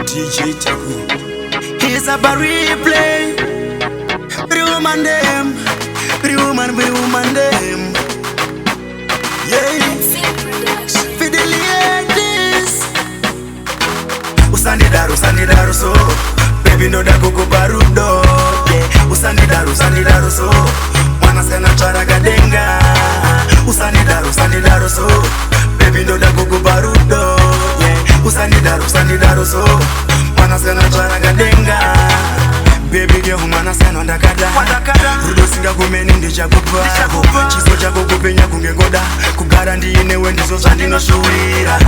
DJ Taku. He's a replay. Woman them, woman them. Yeah. Fidelities. Usani daru so. Baby no da gogo barudo. Yeah. Usani daru so. Mwana sena chara gadenga. Usani daru so. Baby no da gogo barudo. Yeah. Usani daru so. Mwana sena chara gadenga. Baby girl humana sena ndakada. Rudo singa kumeni ndija kupa. Chiso chako kupenya kungengoda. Kugara ndiine wendizo zandino shuwira.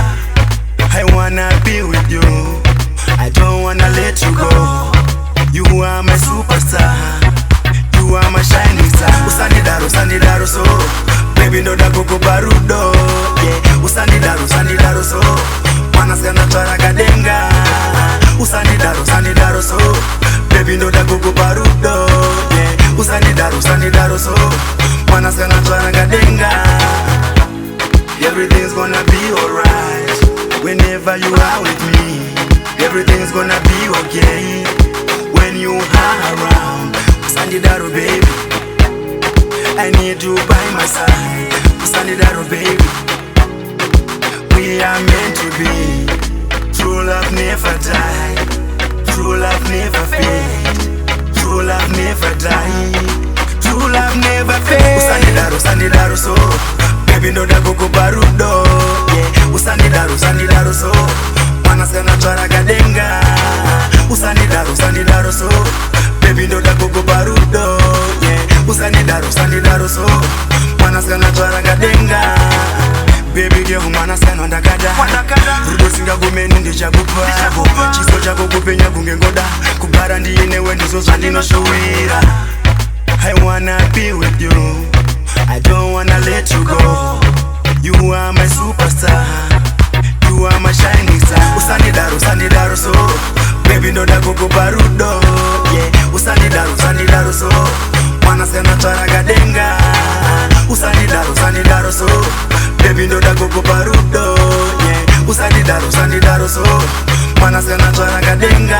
I wanna be with you. I don't wanna let you go. You are my superstar. You are my shining star. Usani daru so. Baby no da gogo barudo. Yeah. Usani daru so. Mwana sena chara gadenga. Usani daru so. Baby no da gogo barudo. Yeah. Usani daru so. Mwana sena chara gadenga. Everything's gonna be alright. Whenever you are with me, everything's gonna be okay. When you are around, Usani daru baby, I need you by my side. Usani daru baby, we are meant to be. True love never die. True love never fade. True love never die. True love never fade. Usani daru so. Baby no da gogo barudo. Yeah. Usani daru so. Mwana sena chara gadenga. Usani daru so. Baby no da gogo barudo. Yeah. Usani daru so. Mwana sena chara gadenga. Baby no da gogo barudo. Yeah. Usani daru so. Mwana sena chara gadenga. Baby no da gogo barudo. Yeah. Usani daru so. Baby no da gogo barudo. Yeah. Usani daru so. Mwana sena chara gadenga. Usani daru so. Baby no da gogo barudo. Yeah. Usani daru so. Mwana sena chara gadenga. Baby girl humana sena ndakada. Rudo singa kumeni ndija kupa. Chiso chako kupenya kungengoda. Kugara ndiine wendizo zandino shuwira. I wanna be with you. I don't wanna let you go. You are my superstar. You are my shining star. Usani daru so. Baby no da gogo barudo. Yeah. Usani daru so. Mwana sena chara gadenga. Usani daru so. Baby no da gogo barudo. Yeah. Usani daru so. Mwana sena chara gadenga.